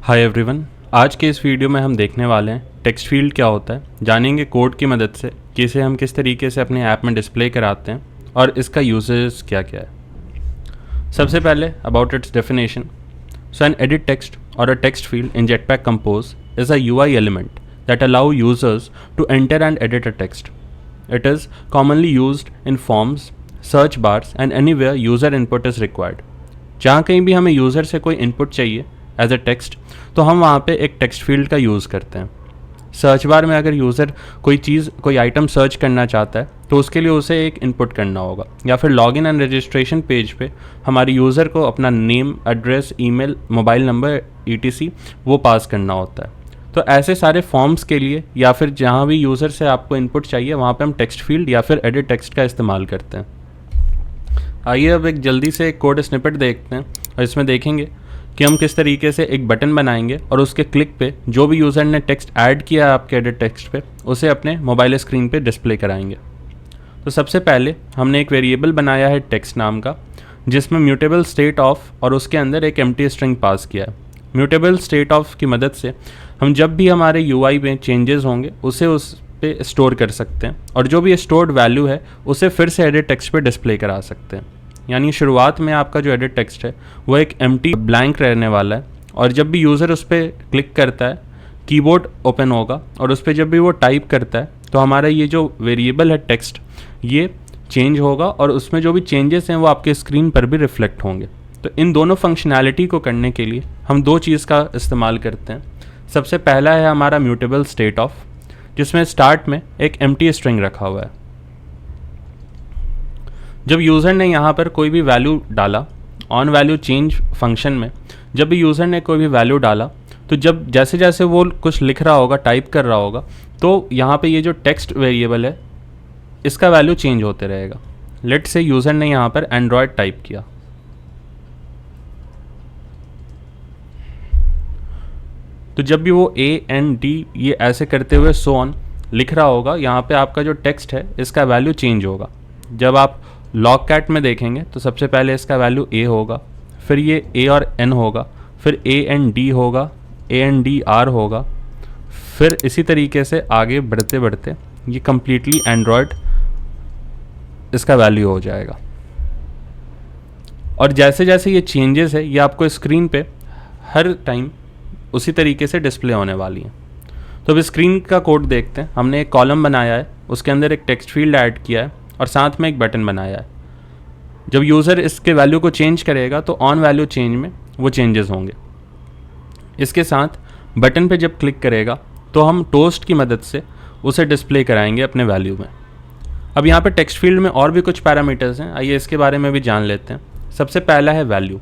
Hi everyone, आज के इस वीडियो में हम देखने वाले हैं टेक्स्ट फील्ड क्या होता है, जानेंगे कोड की मदद से कि इसे हम किस तरीके से अपने ऐप में डिस्प्ले कराते हैं और इसका यूजेस क्या क्या है। सबसे पहले about its definition. So an edit text और a text field in Jetpack Compose is a UI element that allow users to enter and edit a text. It is commonly used in forms, search bars and anywhere user input is required. जहाँ कहीं भी हमें user से कोई input चाहिए as a text तो हम वहाँ पे एक टेक्स्ट फील्ड का यूज़ करते हैं। सर्च बार में अगर यूज़र कोई आइटम सर्च करना चाहता है तो उसके लिए उसे एक इनपुट करना होगा, या फिर लॉगिन एंड रजिस्ट्रेशन पेज पे हमारे यूज़र को अपना name, address, email, mobile number ETC वो पास करना होता है। तो ऐसे सारे फॉर्म्स के लिए या फिर जहाँ भी यूज़र से आपको इनपुट चाहिए वहाँ पे हम टेक्स्ट फील्ड या फिर एडिट टेक्स्ट का इस्तेमाल करते हैं। आइए अब एक जल्दी से एक कोड स्निपेट देखते हैं और इसमें देखेंगे कि हम किस तरीके से एक बटन बनाएंगे और उसके क्लिक पे जो भी यूज़र ने टेक्स्ट ऐड किया है आपके एडिट टेक्स्ट पे उसे अपने मोबाइल स्क्रीन पे डिस्प्ले कराएंगे। तो सबसे पहले हमने एक वेरिएबल बनाया है टेक्स्ट नाम का, जिसमें म्यूटेबल स्टेट ऑफ और उसके अंदर एक एम्प्टी स्ट्रिंग पास किया है। म्यूटेबल स्टेट ऑफ की मदद से हम जब भी हमारे UI में चेंजेस होंगे उसे उस पे स्टोर कर सकते हैं और जो भी स्टोर्ड वैल्यू है उसे फिर से एडिट टेक्स्ट पे डिस्प्ले करा सकते हैं। यानी शुरुआत में आपका जो एडिट टेक्स्ट है वो एक एम्प्टी ब्लैंक रहने वाला है और जब भी यूज़र उस पर क्लिक करता है कीबोर्ड ओपन होगा और उस पर जब भी वो टाइप करता है तो हमारा ये जो वेरिएबल है टेक्स्ट ये चेंज होगा और उसमें जो भी चेंजेस हैं वो आपके स्क्रीन पर भी रिफ्लेक्ट होंगे। तो इन दोनों फंक्शनैलिटी को करने के लिए हम दो चीज़ का इस्तेमाल करते हैं। सबसे पहला है हमारा म्यूटेबल स्टेट ऑफ, जिसमें स्टार्ट में एक एम्प्टी स्ट्रिंग रखा हुआ है। जब यूज़र ने यहाँ पर कोई भी वैल्यू डाला, ऑन वैल्यू चेंज फंक्शन में जब भी यूज़र ने कोई भी वैल्यू डाला तो जब जैसे जैसे वो कुछ लिख रहा होगा, टाइप कर रहा होगा, तो यहाँ पे ये जो टेक्स्ट वेरिएबल है इसका वैल्यू चेंज होते रहेगा। लेट से यूज़र ने यहाँ पर एंड्रॉयड टाइप किया, तो जब भी वो AND ये ऐसे करते हुए सो ऑन लिख रहा होगा, यहाँ पे आपका जो टेक्स्ट है इसका वैल्यू चेंज होगा। जब आप लॉग कैट में देखेंगे तो सबसे पहले इसका वैल्यू A होगा, फिर ये A और N होगा, फिर AND होगा, ANDR होगा, फिर इसी तरीके से आगे बढ़ते बढ़ते ये कम्प्लीटली एंड्रॉयड इसका वैल्यू हो जाएगा। और जैसे जैसे ये चेंजेस है ये आपको स्क्रीन पे हर टाइम उसी तरीके से डिस्प्ले होने वाली हैं। तो अब स्क्रीन का कोड देखते हैं। हमने एक कॉलम बनाया है, उसके अंदर एक टेक्स्ट फील्ड ऐड किया है और साथ में एक बटन बनाया है। जब यूज़र इसके वैल्यू को चेंज करेगा तो ऑन वैल्यू चेंज में वो चेंजेस होंगे। इसके साथ बटन पे जब क्लिक करेगा तो हम टोस्ट की मदद से उसे डिस्प्ले कराएंगे अपने वैल्यू में। अब यहाँ पे टेक्स्ट फील्ड में और भी कुछ पैरामीटर्स हैं, आइए इसके बारे में भी जान लेते हैं। सबसे पहला है वैल्यू।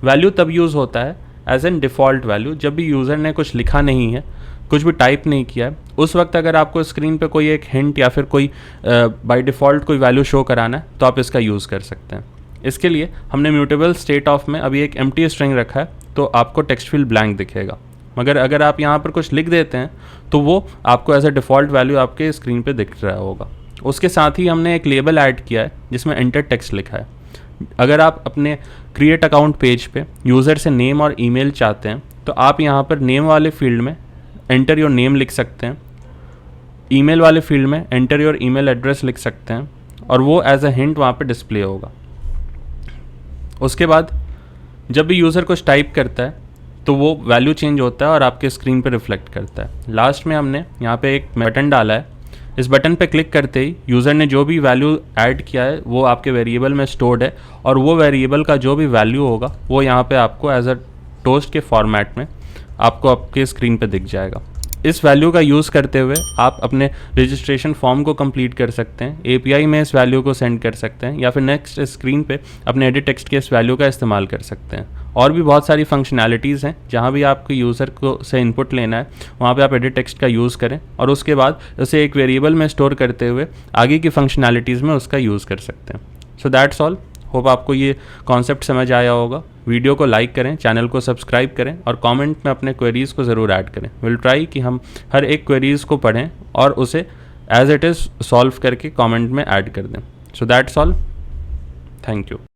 वैल्यू तब यूज़ होता है एज एन डिफ़ॉल्ट वैल्यू जब भी यूज़र ने कुछ लिखा नहीं है, कुछ भी टाइप नहीं किया है, उस वक्त अगर आपको स्क्रीन पे कोई एक हिंट या फिर कोई बाय डिफ़ॉल्ट कोई वैल्यू शो कराना है तो आप इसका यूज़ कर सकते हैं। इसके लिए हमने म्यूटेबल स्टेट ऑफ में अभी एक एम्प्टी स्ट्रिंग रखा है तो आपको टेक्स्ट फील्ड ब्लैंक दिखेगा, मगर अगर आप यहाँ पर कुछ लिख देते हैं तो वो आपको एज ए डिफ़ॉल्ट वैल्यू आपके स्क्रीन पर दिख रहा होगा। उसके साथ ही हमने एक लेबल ऐड किया है जिसमें एंटर टेक्स्ट लिखा है। अगर आप अपने क्रिएट अकाउंट पेज पे यूज़र से नेम और ईमेल चाहते हैं तो आप यहाँ पर नेम वाले फील्ड में एंटर योर नेम लिख सकते हैं, ईमेल वाले फील्ड में एंटर योर ईमेल एड्रेस लिख सकते हैं और वो एज अ हिंट वहाँ पे डिस्प्ले होगा। उसके बाद जब भी यूज़र कुछ टाइप करता है तो वो वैल्यू चेंज होता है और आपके स्क्रीन पे रिफ्लेक्ट करता है। लास्ट में हमने यहाँ पे एक बटन डाला है। इस बटन पे क्लिक करते ही यूज़र ने जो भी वैल्यू ऐड किया है वो आपके वेरिएबल में स्टोर्ड है और वो वेरिएबल का जो भी वैल्यू होगा वो यहाँ पे आपको एज अ टोस्ट के फॉर्मेट में आपको आपके स्क्रीन पे दिख जाएगा। इस वैल्यू का यूज़ करते हुए आप अपने रजिस्ट्रेशन फॉर्म को कंप्लीट कर सकते हैं, API में इस वैल्यू को सेंड कर सकते हैं या फिर नेक्स्ट स्क्रीन पे अपने एडिट टेक्स्ट के इस वैल्यू का इस्तेमाल कर सकते हैं। और भी बहुत सारी फंक्शनैलिटीज़ हैं, जहाँ भी आपको यूज़र को से इनपुट लेना है वहाँ पे आप एडिट टेक्स्ट का यूज़ करें और उसके बाद उसे एक वेरिएबल में स्टोर करते हुए आगे की फंक्शनैलिटीज़ में उसका यूज़ कर सकते हैं। So that's all. होप आपको ये कॉन्सेप्ट समझ आया होगा। वीडियो को लाइक करें, चैनल को सब्सक्राइब करें और कमेंट में अपने क्वेरीज़ को ज़रूर ऐड करें। विल ट्राई कि हम हर एक क्वेरीज़ को पढ़ें और उसे एज इट इज़ सॉल्व करके कमेंट में ऐड कर दें। So that's all. Thank you.